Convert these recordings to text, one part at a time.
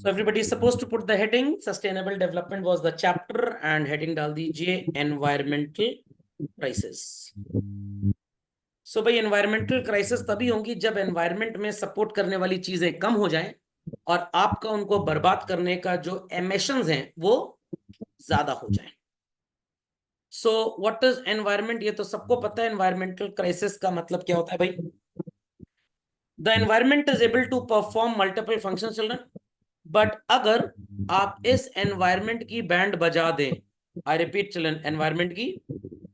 So everybody is supposed to put the heading sustainable development was the chapter and heading डाल दीजिए environmental crisis. So भाई environmental crisis तभी होंगी जब environment में support करने वाली चीजें कम हो जाएं और आपका उनको बर्बाद करने का जो emissions हैं वो ज्यादा हो जाएं. So what is environment? ये तो सबको पता है environmental crisis का मतलब क्या होता है भाई. The environment is able to perform multiple functions, children. But अगर आप इस एनवायरमेंट की बैंड बजा दें, आई रिपीट चिल्ड्रन, एनवायरमेंट की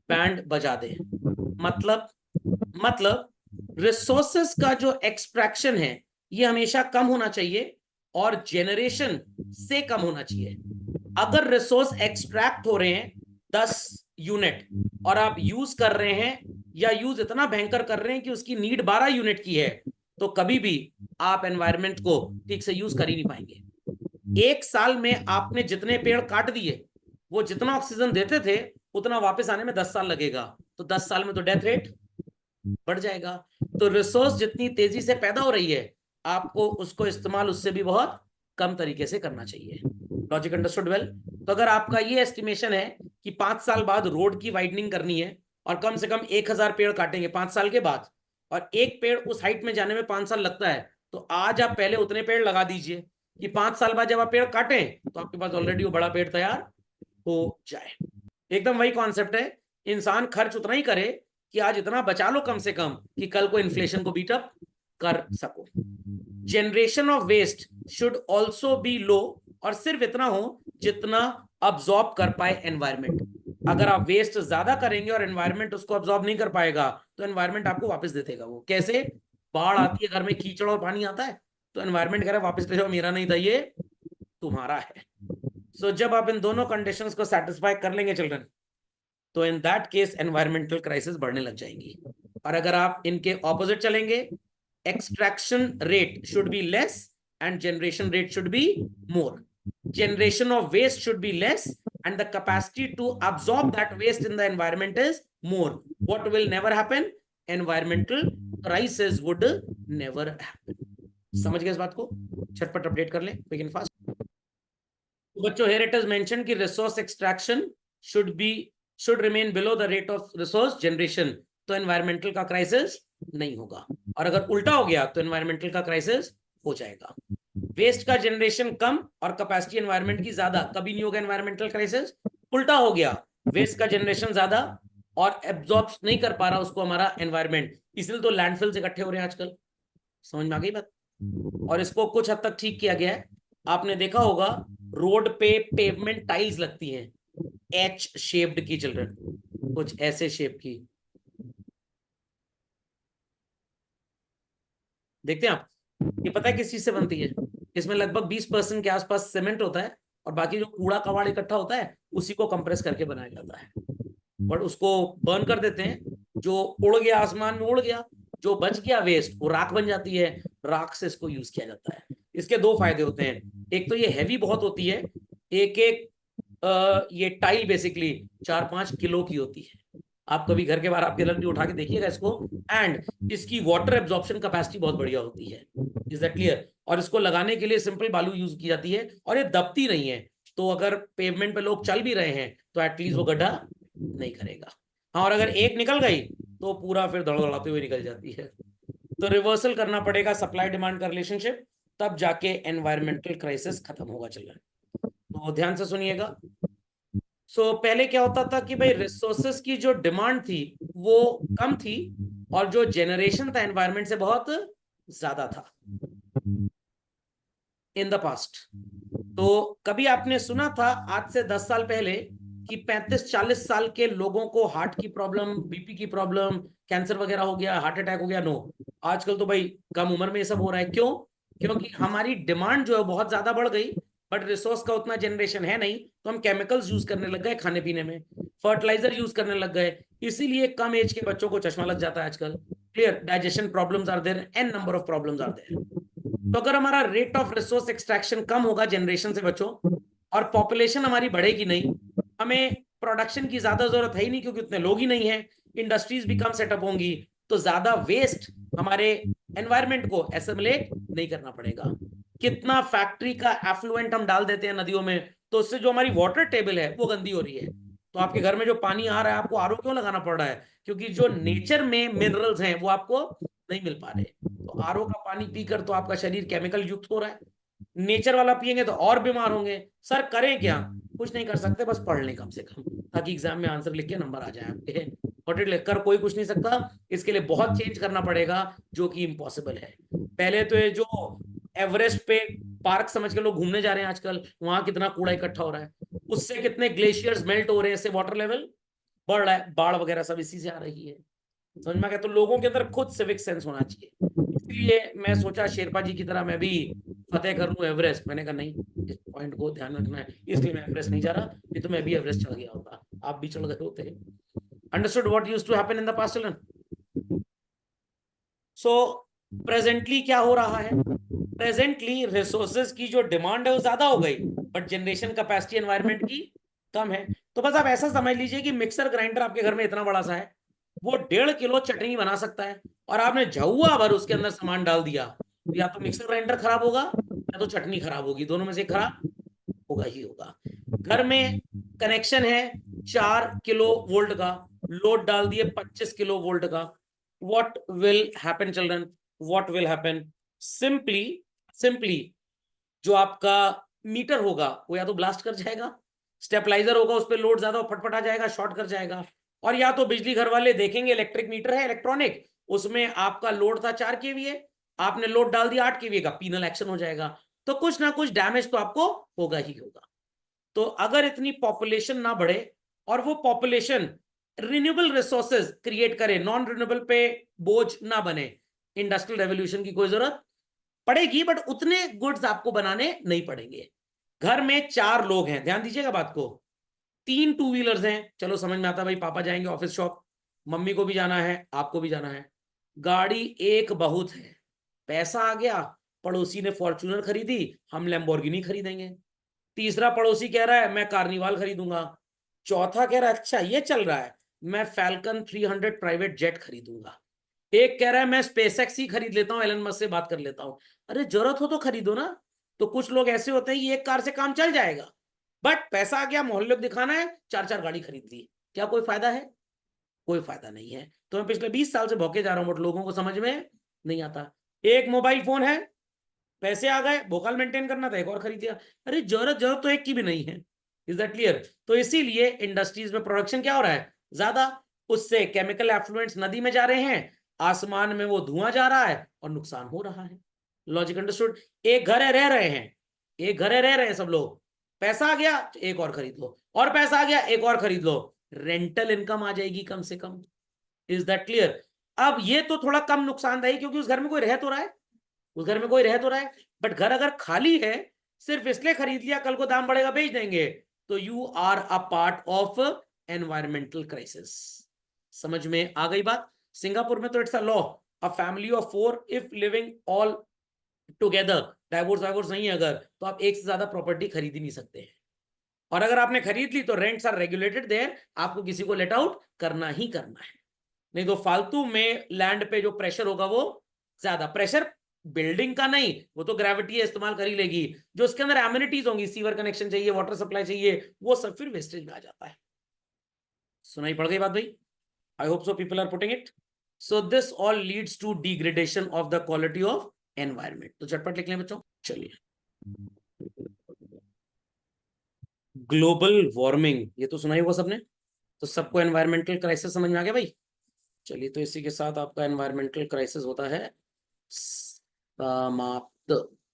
बैंड बजा दें, मतलब रिसोर्सेस का जो एक्सट्रैक्शन है ये हमेशा कम होना चाहिए और जेनरेशन से कम होना चाहिए. अगर रिसोर्स एक्सट्रैक्ट हो रहे हैं 10 यूनिट और आप यूज कर रहे हैं या यूज इतना भयंकर कर रहे हैं कि उसकी नीड 12 यूनिट की है, तो कभी भी आप एनवायरमेंट को ठीक से यूज कर ही नहीं पाएंगे. एक साल में आपने जितने पेड़ काट दिए, वो जितना ऑक्सीजन देते थे उतना वापस आने में 10 साल लगेगा, तो 10 साल में तो डेथ रेट बढ़ जाएगा. तो रिसोर्स जितनी तेजी से पैदा हो रही है, आपको उसको इस्तेमाल उससे भी बहुत कम तरीके से करना चाहिए. Logic understood well? तो अगर आपका ये एस्टिमेशन है कि 5 साल बाद रोड की वाइडनिंग करनी है और कम से कम 1000 पेड़ काटेंगे 5 साल के बाद, और एक पेड़ उस हाइट में जाने में 5 साल लगता है, तो आज आप पहले उतने पेड़ लगा दीजिए कि 5 साल बाद जब आप पेड़ काटें तो आपके पास ऑलरेडी वो बड़ा पेड़ तैयार हो जाए. एकदम वही कॉन्सेप्ट है. इंसान खर्च उतना ही करे कि आज इतना बचा लो कम से कम कि कल को इन्फ्लेशन को बीट अप कर सको. Generation of waste should also be low, और सिर्फ इतना हो जितना अब्सॉर्ब कर पाए एनवायरमेंट. अगर आप वेस्ट ज्यादा करेंगे और एनवायरमेंट उसको अब्सॉर्ब नहीं कर पाएगा तो एनवायरमेंट आपको वापस दे देगा. वो कैसे? बाढ़ आती है, घर में कीचड़ और पानी आता है, तो एनवायरमेंट कह रहा है वापस ले जाओ, मेरा नहीं था ये तुम्हारा है. सो जब आप इन दोनों कंडीशंस को सेटिस्फाई कर लेंगे चिल्ड्रन, तो in that case environmental crisis बढ़ने लग जाएंगी. और अगर आप इनके ऑपोजिट चलेंगे, extraction rate should be less and generation rate should be more. Generation of waste should be less and the capacity to absorb that waste in the environment is more. What will never happen? Environmental crisis would never happen. समझ गए इस बात को? झटपट update कर लें, quick and fast. बच्चों, here it is mentioned कि resource extraction should remain below the rate of resource generation. तो environmental का crisis नहीं होगा. और अगर उल्टा हो गया तो environmental का crisis हो जाएगा. वेस्ट का जनरेशन कम और कैपेसिटी एनवायरनमेंट की ज्यादा, कभी नहीं होगा एनवायरमेंटल क्राइसिस. उल्टा हो गया, वेस्ट का जनरेशन ज्यादा और एब्जॉर्ब नहीं कर पा रहा उसको हमारा एनवायरनमेंट, इसलिए तो लैंडफिल्स इकट्ठे हो रहे हैं आजकल. समझ में आ गई बात? और इसको कुछ हद तक ठीक किया गया है. आपने देखा होगा रोड पे पेवमेंट टाइल्स लगती हैं एच शेप्ड की चिल्ड्रन, कुछ ऐसे शेप की, देखते हैं आप? ये पता है किस चीज से बनती है? इसमें लगभग 20% के आसपास सीमेंट होता है और बाकी जो कूड़ा कबाड़ इकट्ठा होता है उसी को कंप्रेस करके बनाया जाता है. और उसको बर्न कर देते हैं, जो उड़ गया आसमान में उड़ गया, जो बच गया वेस्ट वो राख बन जाती है, राख से इसको यूज किया जाता है. इसके दो फायदे होते हैं. एक तो ये हैवी बहुत होती है, एक ये टाइल बेसिकली 4-5 किलो की होती है. आप कभी घर के बाहर आपके लकड़ी उठा के देखिएगा इसको, एंड इसकी वाटर एब्जॉर्प्शन कैपेसिटी बहुत बढ़िया होती है. Is that clear? और इसको लगाने के लिए सिंपल बालू यूज की जाती है और ये दबती नहीं है, तो अगर पेवमेंट पे लोग चल भी रहे हैं तो एटलीस्ट वो गड्ढा नहीं करेगा. हाँ, और अगर एक निकल गई तो पूरा फिर धड़धड़ाते हुए निकल जाती है. तो रिवर्सल करना पड़ेगा सप्लाई डिमांड का रिलेशनशिप, तब जाके एनवायरमेंटल क्राइसिस खत्म होगा. चल रहा है तो ध्यान से सुनिएगा. सो पहले क्या होता था कि भाई रिसोर्सेस की जो डिमांड थी वो कम थी और जो जेनरेशन था एनवायरमेंट से बहुत ज्यादा था इन द पास्ट. तो कभी आपने सुना था आज से 10 साल पहले कि 35-40 साल के लोगों को हार्ट की प्रॉब्लम, बीपी की प्रॉब्लम, कैंसर वगैरह हो गया, हार्ट अटैक हो गया? नो. आजकल तो भाई कम उम्र में ये सब हो रहा है. क्यों? क्योंकि हमारी डिमांड जो है बहुत ज्यादा बढ़ गई, बट रिसोर्स का उतना जनरेशन है नहीं, तो हम केमिकल्स यूज करने लग गए खाने पीने में, फर्टिलाइजर यूज करने लग गए, इसीलिए कम एज के बच्चों को चश्मा लग जाता है आजकल. Clear? Digestion problems are there, an number of problems are there. तो अगर हमारा रेट ऑफ रिसोर्स एक्सट्रैक्शन कम होगा जनरेशन से बच्चों, और पॉपुलेशन हमारी बढ़ेगी नहीं, हमें प्रोडक्शन की ज्यादा जरूरत है ही नहीं क्योंकि उतने लोग ही नहीं है, इंडस्ट्रीज भी कम सेटअप होंगी, तो ज्यादा वेस्ट हमारे एनवायरमेंट को एसिमुलेट नहीं करना पड़ेगा. कितना फैक्ट्री का एफ्लुएंट हम डाल देते हैं नदियों में, तो उससे जो हमारी वाटर टेबल है वो गंदी हो रही है। तो आपके घर में जो पानी आ रहा है आपको आरओ क्यों लगाना पड़ रहा है? क्योंकि जो नेचर में मिनरल्स हैं वो आपको नहीं मिल पा रहे। तो आरओ का पानी पीकर तो आपका शरीर केमिकल युक्त हो रहा है, नेचर वाला पिएंगे तो और बीमार होंगे। सर करें क्या? कुछ नहीं कर सकते, बस पढ़ लें कम से कम, ताकि एग्जाम में आंसर लिख के नंबर आ जाए आपके। और लिखकर कोई कुछ नहीं सकता, इसके लिए बहुत चेंज करना पड़ेगा, जो कि इम्पॉसिबल है। पहले तो ये जो एवरेस्ट पे पार्क समझ के लोग घूमने जा रहे हैं आजकल, वहां कितना कूड़ा इकट्ठा हो रहा है, उससे कितने ग्लेशियर्स मेल्ट हो रहे हैं, इससे वाटर लेवल बढ़ रहा है, बाढ़ वगैरह सब इसी से आ रही है। समझ में आ गया? तो लोगों के अंदर खुद सिविक सेंस होना चाहिए। इसलिए मैं सोचा शेरपा जी की तरह मैं भी फतेह कर लूं एवरेस्ट। मैंने कहा नहीं, इस पॉइंट को ध्यान रखना है, इसलिए मैं एवरेस्ट नहीं जा रहा, नहीं तो मैं भी एवरेस्ट चढ़ गया होता, आप भी चढ़ गए होते। Understood what used to happen in the past children? So presently क्या हो रहा है? प्रेजेंटली रिसोर्सेज की जो डिमांड है वो ज्यादा हो गई, बट जनरेशन कैपेसिटी एनवायरनमेंट की कम है। तो बस आप ऐसा समझ लीजिए कि मिक्सर ग्राइंडर आपके घर में इतना बड़ा सा है, वो 1.5 किलो चटनी बना सकता है, और आपने झुआ भर उसके अंदर सामान डाल दिया, तो या तो मिक्सर ग्राइंडर खराब होगा या तो चटनी खराब होगी, दोनों में से खराब होगा ही होगा। घर में कनेक्शन है 4 किलो वोल्ट का, लोड डाल दिए 25 किलो वोल्ट का, what will happen children? what will happen? Simply जो आपका मीटर होगा वो या तो ब्लास्ट कर जाएगा, स्टेबलाइजर होगा उस पर लोड ज्यादा फटफट आ जाएगा, शॉर्ट कर जाएगा, और या तो बिजली घर वाले देखेंगे इलेक्ट्रिक मीटर है इलेक्ट्रॉनिक, उसमें आपका लोड था 4 kVA, आपने लोड डाल दिया 8 kVA का, पीनल एक्शन हो जाएगा। तो कुछ ना कुछ डैमेज तो आपको होगा ही होगा। तो अगर इतनी पॉपुलेशन ना बढ़े और वो पॉपुलेशन रिन्यूएबल रिसोर्सेज क्रिएट करे, नॉन रिन्यूएबल पे बोझ ना बने, इंडस्ट्रियल रेवोल्यूशन की कोई जरूरत पड़ेगी, बट उतने गुड्स आपको बनाने नहीं पड़ेंगे। घर में 4 लोग हैं, ध्यान दीजिएगा बात को, 3 टू व्हीलर्स हैं, चलो समझ में आता भाई, पापा जाएंगे ऑफिस शॉप, मम्मी को भी जाना है, आपको भी जाना है, गाड़ी एक बहुत है, पैसा आ गया, पड़ोसी ने फॉर्च्यूनर खरीदी, हम लैम्बोर्गिनी खरीदेंगे, तीसरा पड़ोसी कह रहा है मैं कार्निवाल खरीदूंगा, चौथा कह रहा है अच्छा ये चल रहा है मैं फैल्कन 300 प्राइवेट जेट खरीदूंगा, एक कह रहा है मैं स्पेसएक्स ही खरीद लेता हूं, एलन मस्क से बात कर लेता हूं। अरे जरूरत हो तो खरीदो ना। तो कुछ लोग ऐसे होते हैं कि एक कार से काम चल जाएगा, बट पैसा आ गया, मोहल्ले को दिखाना है, 4 4 गाड़ी खरीद ली, क्या कोई फायदा है? कोई फायदा नहीं है। तो मैं पिछले 20 साल से भौके जा रहा हूं, बट लोगों को समझ में नहीं आता। एक मोबाइल फोन है, पैसे आ गए, भोकाल मेंटेन करना था, एक और खरीद लिया। अरे जरूरत जरूरत तो एक की भी नहीं है। Is that clear? तो इसीलिए इंडस्ट्रीज में प्रोडक्शन क्या हो रहा है ज्यादा, उससे केमिकल एफ्लुएंट्स नदी में जा रहे हैं, आसमान में वो धुआं जा रहा है और नुकसान हो रहा है। Logic understood? एक घर है रह रहे हैं, एक घर है रह रहे हैं सब लोग, पैसा आ गया एक और खरीद लो, और पैसा आ गया एक और खरीद लो, रेंटल इनकम आ जाएगी कम से कम। Is that clear? अब ये तो थोड़ा कम नुकसानदायी, क्योंकि उस घर में कोई रह तो रहा है, उस घर में कोई रह तो रहा है, बट घर अगर खाली है सिर्फ इसलिए खरीद लिया, कल को दाम बढ़ेगा बेच देंगे, तो you are a part of environmental crisis. समझ में आ गई बात? सिंगापुर में तो it's a law, a family of 4 if living all together, divorce वाइवोर्स नहीं है अगर, तो आप एक से ज्यादा प्रॉपर्टी खरीद ही नहीं सकते हैं, और अगर आपने खरीद ली तो रेंट्स आर रेगुलेटेड देयर, आपको किसी को लेट आउट करना ही करना है, नहीं तो फालतू में लैंड पे जो प्रेशर होगा वो ज्यादा, प्रेशर बिल्डिंग का नहीं, वो तो ग्रेविटी इस्तेमाल कर ही लेगी, जो उसके अंदर एमिनिटीज होंगी, सीवर कनेक्शन चाहिए, वाटर सप्लाई चाहिए, वो सब फिर वेस्टेज में आ जाता है। सुनाई पड़ गई बात भाई? I hope so people are putting it. So this all leads to degradation of the quality of environment. तो झटपट लिख लें बच्चों, चलिए। ग्लोबल वार्मिंग, ये तो सुना ही होगा सबने, तो सबको एनवायरमेंटल क्राइसिस समझ में आ गया भाई? चलिए, तो इसी के साथ आपका एनवायरमेंटल क्राइसिस होता है समाप्त।